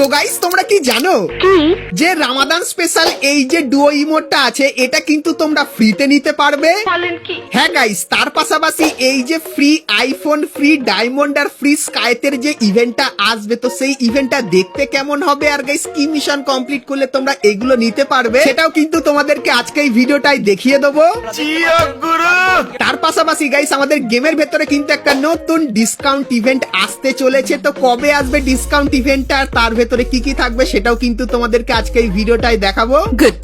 তো গাইস তোমরা কি জানো যে রামাদান স্পেশাল এই যে ডুও ইমোটটা আছে এটা কিন্তু তোমরা ফ্রিতে নিতে পারবে। হ্যাঁ গাইস, তার পাশাপাশি এই যে ফ্রি আইফোন, ফ্রি ডায়মন্ড আর ফ্রি স্কাইতের যে ইভেন্টটা আসবে, তো সেই ইভেন্টটা দেখতে কেমন হবে আর গাইস কি মিশন কমপ্লিট করলে তোমরা এগুলো নিতে পারবে সেটাও কিন্তু তোমাদেরকে আজকে এই ভিডিওটাই দেখিয়ে দেবো। তার পাশাপাশি গাইস আমাদের গেমের ভেতরে কিন্তু একটা নতুন ডিসকাউন্ট ইভেন্ট আসতে চলেছে। তো কবে আসবে ডিসকাউন্ট ইভেন্টটা আর তার ভেতরে কি কি থাকবে সেটাও কিন্তু তোমাদেরকে আজকে এই ভিডিওটাই দেখাবো। Good,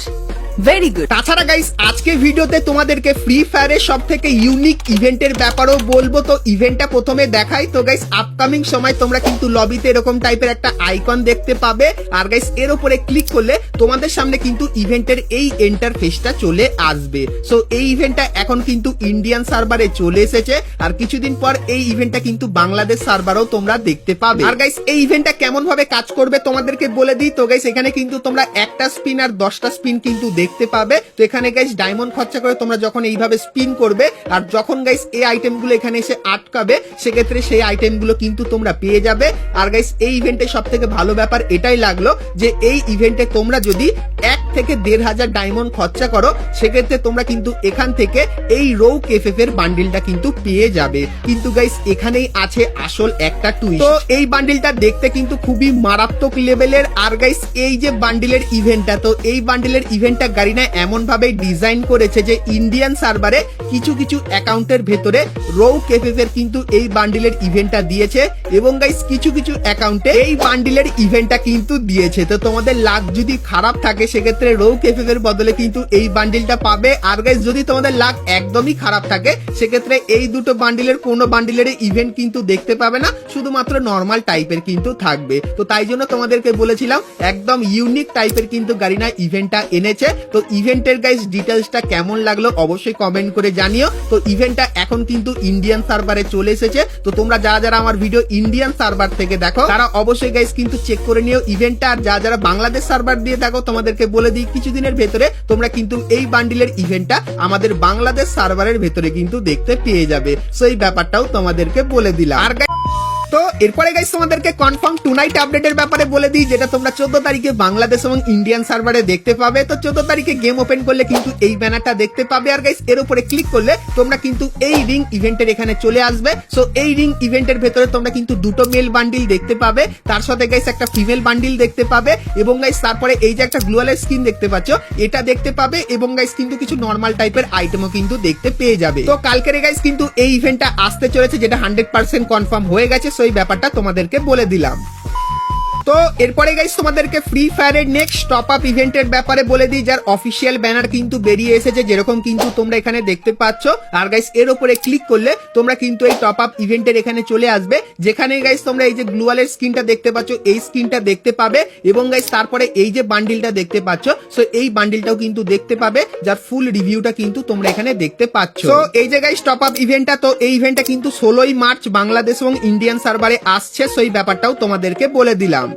very good. তাছাড়া গাইস আজকে ভিডিওতে তোমাদেরকে ফ্রি ফায়ারের সব থেকে ইউনিক ইভেন্টের ব্যাপারেও বলবো। তো ইভেন্টটা প্রথমে দেখাই। তো গাইস আপকামিং সময় তোমরা কিন্তু লবিতে এরকম টাইপের একটা আইকন দেখতে পাবে আর গাইস এর উপরে ক্লিক করলে তোমাদের সামনে কিন্তু ইভেন্টের এই ইন্টারফেসটা চলে আসবে। সো এই ইভেন্টটা এখন কিন্তু ইন্ডিয়ান সার্ভারে চলে এসেছে আর কিছুদিন পর এই ইভেন্টটা কিন্তু বাংলাদেশ সার্ভারেও তোমরা দেখতে পাবে। আর গাইস এই ইভেন্টটা কেমন ভাবে কাজ করবে তোমাদেরকে বলে দিই। তো গাইস এখানে কিন্তু তোমরা একটা স্পিন আর 10টা স্পিন কিন্তু দেখতে পাবে। তো এখানে গাইস ডায়মন্ড খরচা করে তোমরা যখন এইভাবে স্পিন করবে আর যখন গাইস এই আইটেমগুলো এখানে এসে আটকাবে সেক্ষেত্রে সেই আইটেমগুলো কিন্তু তোমরা পেয়ে যাবে। আর গাইস এই ইভেন্টে সব থেকে ভালো ব্যাপার এটাই লাগলো যে এই ইভেন্টে তোমরা যদি 1 থেকে 1,500 ডায়মন্ড খরচা করো সেক্ষেত্রে তোমরা কিন্তু এখান থেকে এই রৌ কেফেফ এর বান্ডিলটা কিন্তু পেয়ে যাবে। কিন্তু গাইস এখানেই আছে আসল একটা টুইস্ট। তো এই বান্ডিলটা দেখতে কিন্তু খুবই মারাত্মক লেভেলের। আর গাইস এই যে বান্ডিলের ইভেন্টটা, তো এই বান্ডিলের ইভেন্টটা গারিনা এমন ভাবে ডিজাইন করেছে যে ইন্ডিয়ান সার্ভারে কিছু কিছু অ্যাকাউন্টের ভেতরে রৌ কেফেফ এর কিন্তু এই বান্ডিলের ইভেন্টটা দিয়েছে এবং গাইস কিছু কিছু অ্যাকাউন্টে এই বান্ডিলের ইভেন্টটা কিন্তু দিয়েছে। তো তোমাদের লাক যদি খারাপ থাকে সেক্ষেত্রে রৌ কেফেফ এর বদলে কিন্তু এই বান্ডিলটা পাবে। আর গাইস যদি তোমাদের লাক একদমই খারাপ থাকে সেক্ষেত্রে এই দুটো বান্ডিলের কোনো বান্ডিলের ইভেন্ট কিন্তু দেখতে পাবে না, শুধুমাত্র নর্মাল টাইপের কিন্তু থাকবে। তো তাই জন্য তোমাদেরকে বলেছিলাম একদম ইউনিক টাইপের কিন্তু গারিনা ইভেন্টটা এনেছে। তো ইভেন্টের গাইস ডিটেলসটা কেমন লাগলো অবশ্যই কমেন্ট করে জানিও। তো ইভেন্টটা এখন কিন্তু ইন্ডিয়ান সার্ভারে চলে এসেছে। তো তোমরা যারা যারা আমার ভিডিও ইন্ডিয়ান সার্ভার থেকে দেখো তারা অবশ্যই গাইস কিন্তু চেক করে নিও ইভেন্টটা। আর যারা যারা বাংলাদেশ সার্ভার দিয়ে দেখো তোমাদেরকে বলে দিই কিছুদিনের ভেতরে তোমরা কিন্তু এই বান্ডিলের ইভেন্টটা আমাদের বাংলাদেশ সার্ভারের ভেতরে কিন্তু দেখতে পেয়ে যাবে। সো এই ব্যাপারটাও তোমাদেরকে বলে দিলাম। আর তো এরপরে গাইস তোমাদেরকে কনফার্ম টুনাইট আপডেটের ব্যাপারে বলে দিই, যেটা তোমরা 14 তারিখে বাংলাদেশ এবং ইন্ডিয়ান সার্ভারে দেখতে পাবে। তো 14 তারিখে গেম ওপেন করলে কিন্তু এই ব্যানারটা দেখতে পাবে আর গাইস এর উপরে ক্লিক করলে তোমরা কিন্তু এই রিং ইভেন্টের এখানে চলে আসবে। সো এই রিং ইভেন্টের ভেতরে তোমরা কিন্তু দুটো মেল বান্ডিল দেখতে পাবে, তার সাথে গাইস একটা ফিমেল বান্ডিল দেখতে পাবে এবং গাইস তারপরে এই যে একটা গ্লোয়াল স্কিন দেখতে পাচ্ছ এটা দেখতে পাবে এবং গাইস কিন্তু কিছু নর্মাল টাইপের আইটেমও কিন্তু দেখতে পেয়ে যাবে। তো কালকের গাইস কিন্তু এই ইভেন্টটা আসতে চলেছে যেটা 100% কনফার্ম হয়ে গেছে। এই ব্যাপারটা তোমাদেরকে বলে দিলাম। তো এরপরে গাইস তোমাদেরকে ফ্রি ফায়ারের নেক্সট টপ আপ ইভেন্টের ব্যাপারে বলে দিই, যার অফিসিয়াল ব্যানার কিন্তু বেরিয়ে এসেছে যেরকম কিন্তু তোমরা এখানে দেখতে পাচ্ছ। আর গাইস এর উপরে ক্লিক করলে তোমরা কিন্তু এই টপ আপ ইভেন্টের এখানে চলে আসবে, যেখানে গাইস তোমরা এই যে গ্লুয়ালের স্কিনটা দেখতে পাচ্ছ এই স্কিনটা দেখতে পাবে এবং গাইস তারপরে এই যে বান্ডিলটা দেখতে পাচ্ছ সো এই বান্ডিলটাও কিন্তু দেখতে পাবে, যার ফুল রিভিউটা কিন্তু তোমরা এখানে দেখতে পাচ্ছ। তো এই যে গাইস টপ আপ ইভেন্টটা, তো এই ইভেন্টটা কিন্তু 16ই মার্চ বাংলাদেশ এবং ইন্ডিয়ান সার্ভারে আসছে। সো এই ব্যাপারটাও তোমাদেরকে বলে দিলাম।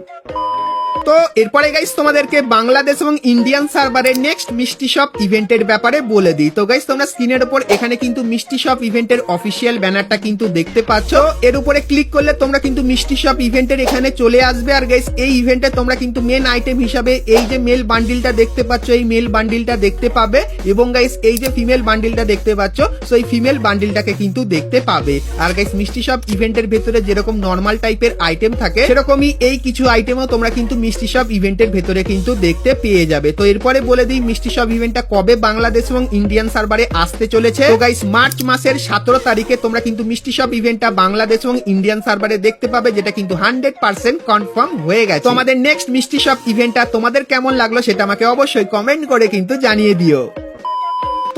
তো এরপরে গাইস তোমাদেরকে বাংলাদেশ এবং ইন্ডিয়ান সার্ভারের নেক্সট মিষ্টি শপ ইভেন্টের ব্যাপারে বলে দিই। তো গাইস তোমরা স্ক্রিনের উপর এখানে কিন্তু মিষ্টি শপ ইভেন্টের অফিসিয়াল ব্যানারটা কিন্তু দেখতে পাচ্ছ। এর উপরে ক্লিক করলে তোমরা কিন্তু মিষ্টি শপ ইভেন্টের এখানে চলে আসবে। আর গাইস এই ইভেন্টে তোমরা কিন্তু মেন আইটেম হিসাবে এই যে মেল বান্ডিলটা দেখতে পাচ্ছ এই মেল বান্ডিলটা দেখতে পাবে এবং গাইস এই যে ফিমেল বান্ডিলটা দেখতে পাচ্ছ সো এই ফিমেল বান্ডিলটাকে কিন্তু দেখতে পাবে। আর গাইস মিষ্টি শপ ইভেন্টের ভেতরে যেরকম নর্মাল টাইপের আইটেম থাকে সেরকমই এই কিছু আইটেমও তোমরা কিন্তু মিষ্টি শপ ইভেন্টের ভেতরে কিন্তু দেখতে পেয়ে যাবে। তো এরপরে বলে দিই মিষ্টি শপ ইভেন্টটা কবে বাংলাদেশ এবং ইন্ডিয়ান সার্ভারে আসতে চলেছে। তো গাইস মার্চ মাসের 17 তারিখে তোমরা কিন্তু মিষ্টি শপ ইভেন্টটা বাংলাদেশ এবং ইন্ডিয়ান সার্ভারে দেখতে পাবে, যেটা কিন্তু 100% কনফার্ম হয়ে গেছে। তো আমাদের নেক্সট মিষ্টি শপ ইভেন্টটা তোমাদের কেমন লাগলো সেটা আমাকে অবশ্যই কমেন্ট করে কিন্তু জানিয়ে দিও।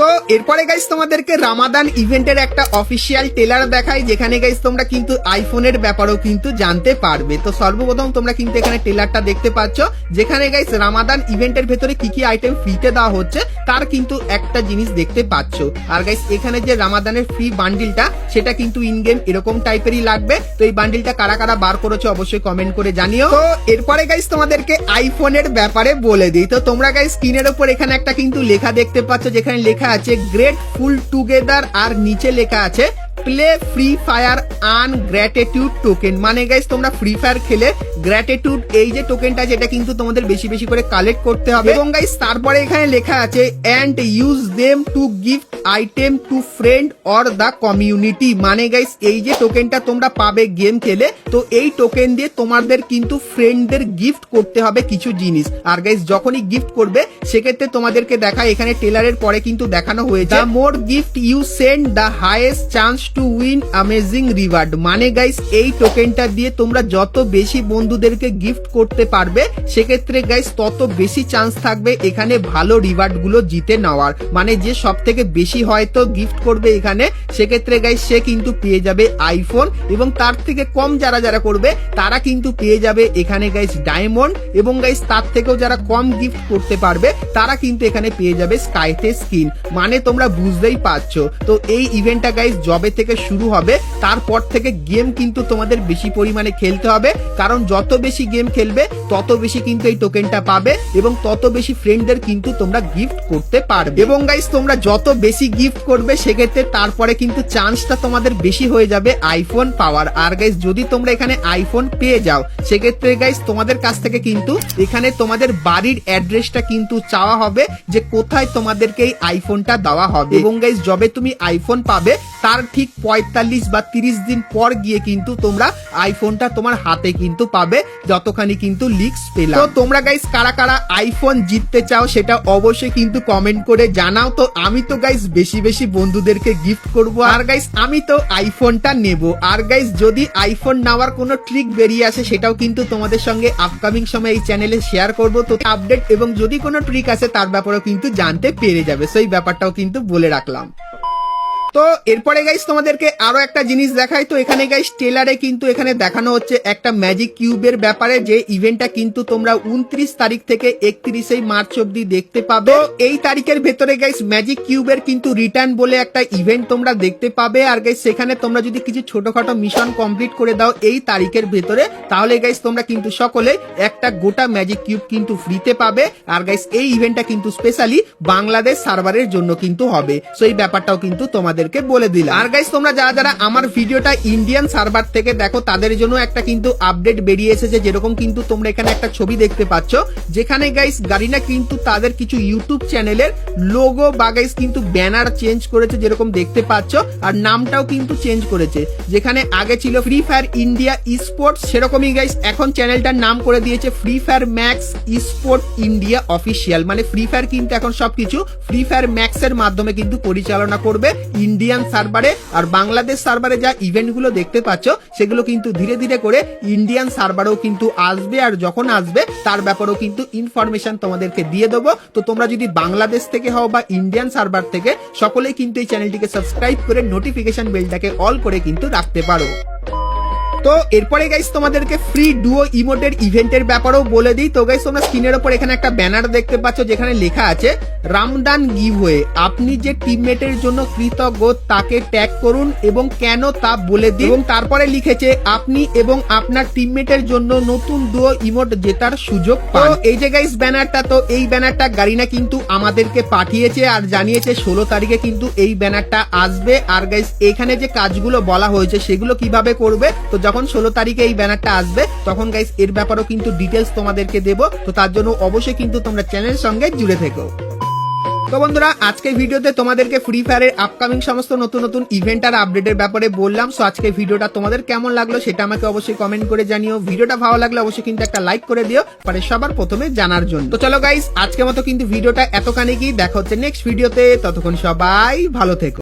তো এরপরে গাইস তোমাদেরকে রামাদান ইভেন্টের একটা অফিসিয়াল টেলার দেখাই, যেখানে গাইস তোমরা কিন্তু আইফোনের ব্যাপারেও কিন্তু জানতে পারবে। তো সর্বপ্রথম তোমরা কিন্তু এখানে টেলারটা দেখতে পাচ্ছ, যেখানে গাইস রামাদান ইভেন্টের ভেতরে কি কি আইটেম ফ্রিতে দেওয়া হচ্ছে তার কিন্তু একটা জিনিস দেখতে পাচ্ছ। আর গাইস এখানে যে রামাদানের ফ্রি বান্ডিলটা সেটা কিন্তু ইন গেম এরকম টাইপেরই লাগবে। তো এই বান্ডিলটা কারা কারা বার করেছে অবশ্যই কমেন্ট করে জানিও। তো এরপরে গাইস তোমাদেরকে আইফোনের ব্যাপারে বলে দিই। তো তোমরা গাইস স্ক্রিনের উপর এখানে একটা কিন্তু লেখা দেখতে পাচ্ছ, যেখানে লেখা আছে গ্রেটফুল টুগেদার আর নিচে লেখা আছে play free fire earn gratitude token. মানে গাইস তোমরা ফ্রি ফায়ার খেলে গ্র্যাটিটিউড এই যে টোকেনটা যেটা কিন্তু তোমাদের বেশি বেশি করে কালেক্ট করতে হবে, এবং গাইস তারপরে এখানে লেখা আছে and use them to gift item to friend or the community. মানে গাইস এই যে টোকেনটা তোমরা পাবে গেম খেলে, তো এই টোকেন দিয়ে তোমাদের কিন্তু ফ্রেন্ডদের গিফট করতে হবে কিছু জিনিস। আর গাইস যখনই গিফট করবে সেক্ষেত্রে তোমাদেরকে দেখায় এখানে টেলারের পরে কিন্তু দেখানো হয়েছে the more gift you send the highest chance to win amazing reward. মানে গাইস এই টোকেনটা দিয়ে তোমরা যত বেশি বন্ধুদেরকে গিফট করতে পারবে সেক্ষেত্রে গাইস তত বেশি চান্স থাকবে এখানে ভালো রিওয়ার্ড গুলো জিতে নেওয়ার। মানে যে সব থেকে বেশি হয়তো গিফট করবে এখানে সেক্ষেত্রে গাইস সে কিন্তু পেয়ে যাবে আইফোন, এবং তার থেকে কম যারা যারা করবে তারা কিন্তু পেয়ে যাবে এখানে গাইস ডায়মন্ড, এবং গাইস তার থেকেও যারা কম গিফট করতে পারবে তারা কিন্তু এখানে পেয়ে যাবে স্কাইতে স্কিন। মানে তোমরা বুঝতেই পারছো। তো এই ইভেন্টটা গাইস জবে থেকে শুরু হবে, তারপর থেকে গেম কিন্তু তোমাদের বেশি পরিমাণে খেলতে হবে, কারণ যত বেশি গেম খেলবে তত বেশি কিন্তু এই টোকেনটা পাবে এবং তত বেশি ফ্রেন্ডদের কিন্তু তোমরা গিফট করতে পারবে। এবং গাইস তোমরা যত বেশি গিফট করবে সেক্ষেত্রে তারপরে কিন্তু চান্সটা তোমাদের বেশি হয়ে যাবে আইফোন পাওয়ার। আর গাইস যদি তোমরা এখানে আইফোন পেয়ে যাও সেক্ষেত্রে গাইস তোমাদের কাছ থেকে কিন্তু এখানে তোমাদের বাড়ির অ্যাড্রেসটা কিন্তু চাওয়া হবে যে কোথায় তোমাদেরকে এই আইফোনটা দেওয়া হবে। এবং গাইস যবে তুমি আইফোন পাবে তার ঠিক 45 বা 30 দিন পর গিয়ে কিন্তু তোমরা আইফোনটা তোমার হাতে কিন্তু পাবে, যতখানি কিন্তু লিক্স পেলাম। তো তোমরা গাইস কারা কারা আইফোন জিততে চাও সেটা অবশ্যই কিন্তু কমেন্ট করে জানাও। তো আমি তো গাইস বেশি বেশি বন্ধুদেরকে গিফট করব, আর গাইস আমি তো আইফোনটা নেব। আর গাইস যদি আইফোন নেওয়ার কোনো ট্রিক বেরিয়ে আসে সেটাও কিন্তু তোমাদের সঙ্গে আপকামিং সময় এই চ্যানেলে শেয়ার করব। তো আপডেট এবং যদি কোনো ট্রিক আছে তার ব্যাপারেও কিন্তু জানতে পেরে যাবে, সেই ব্যাপারটাও কিন্তু বলে রাখলাম। তো এরপরে গাইস তোমাদেরকে আরো একটা জিনিস দেখাই। তো এখানে গাইস টেলারে কিন্তু এখানে দেখানো হচ্ছে একটা ম্যাজিক কিউবের ব্যাপারে, যে ইভেন্টটা কিন্তু তোমরা 29 তারিখ থেকে 31 মার্চ অব্দি দেখতে পাবে। তো এই তারিখের ভেতরে গাইস ম্যাজিক কিউবের কিন্তু রিটার্ন বলে একটা ইভেন্ট তোমরা দেখতে পাবে। আর গাইস সেখানে তোমরা যদি কিছু ছোটখাটো মিশন কমপ্লিট করে দাও এই তারিখের ভেতরে, তাহলে গাইস তোমরা কিন্তু সকলে একটা গোটা ম্যাজিক কিউব কিন্তু ফ্রিতে পাবে। আর গাইস এই ইভেন্টটা কিন্তু স্পেশালি বাংলাদেশ সার্ভারের জন্য কিন্তু হবে, সো এই ব্যাপারটাও কিন্তু তোমাদের বলে দিলাম। আর গাইস তোমরা যারা যারা আমার ভিডিওটা ইন্ডিয়ান সার্ভার থেকে দেখো তাদের জন্য একটা কিন্তু আপডেট বেরিয়ে এসেছে। যেরকম কিন্তু তোমরা এখানে একটা ছবি দেখতে পাচ্ছ, যেখানে গাইস গারিনা কিন্তু তাদের কিছু ইউটিউব চ্যানেলের লোগো বা গাইস কিন্তু ব্যানার চেঞ্জ করেছে, যেরকম দেখতে পাচ্ছ, আর নামটাও কিন্তু চেঞ্জ করেছে। যেখানে আগে ছিল ফ্রি ফায়ার ইন্ডিয়া স্পোর্টস, সেরকমই গাইস এখন চ্যানেলটার নাম করে দিয়েছে free fire max sport India official. মানে ফ্রি ফায়ার কিন্তু এখন সবকিছু ফ্রি ফায়ার ম্যাক্স এর মাধ্যমে কিন্তু পরিচালনা করবে ইন্ডিয়ান সার্ভারে। আর বাংলাদেশ সার্ভারে যা ইভেন্ট গুলো দেখতে পাচ্ছ সেগুলো কিন্তু ধীরে ধীরে করে ইন্ডিয়ান সার্ভারেও কিন্তু আসবে, আর যখন আসবে তার ব্যাপারেও কিন্তু ইনফরমেশন তোমাদেরকে দিয়ে দেবো। তো তোমরা যদি বাংলাদেশ থেকে হও বা ইন্ডিয়ান সার্ভার থেকে, সকলেই কিন্তু এই চ্যানেলটিকে সাবস্ক্রাইব করে নোটিফিকেশন বেলটাকে অল করে কিন্তু রাখতে পারো। তো এরপরে গাইস তোমাদেরকে ফ্রি ডুও ইমোটের ইভেন্টের ব্যাপারেও বলে দিই। তো গাইস তোমরা স্ক্রিনের উপর এখানে একটা ব্যানার দেখতে পাচ্ছ যেখানে লেখা আছে রামদান গিভওয়ে। আপনি যে টিমমেটের জন্য কৃতজ্ঞ তাকে ট্যাগ করুন এবং কেন তা বলে দিন, এবং তারপরে লিখেছে আপনি এবং আপনার টিমমেটের জন্য নতুন ডুও ইমোট জেতার সুযোগ পান। এই যে গাইস ব্যানারটা, তো এই ব্যানারটা গারিনা কিন্তু আমাদেরকে পাঠিয়েছে আর জানিয়েছে 16 তারিখে কিন্তু এই ব্যানারটা আসবে। আর গাইস এখানে যে কাজগুলো বলা হয়েছে সেগুলো কিভাবে করবে, তো যখন 16 তারিখে এই ব্যানারটা আসবে তখন গাইস এর ব্যাপারেও কিন্তু ডিটেলস তোমাদেরকে দেবো। তো তার জন্য অবশ্যই কিন্তু তোমরা চ্যানেলের সঙ্গে জুড়ে থেকো। তো বন্ধুরা আজকের ভিডিওতে তোমাদেরকে ফ্রি ফায়ারের আপকামিং সমস্ত নতুন নতুন ইভেন্ট আর আপডেটের ব্যাপারে বললাম। সো আজকের ভিডিওটা তোমাদের কেমন লাগলো সেটা আমাকে অবশ্যই কমেন্ট করে জানিও। ভিডিওটা ভালো লাগলে অবশ্যই কিন্তু একটা লাইক করে দিও পরে সবার প্রথমে জানার জন্য। তো চলো গাইস আজকের মতো কিন্তু ভিডিওটা এতখানি কি, দেখা হচ্ছে নেক্সট ভিডিওতে, ততক্ষণ সবাই ভালো থেকো।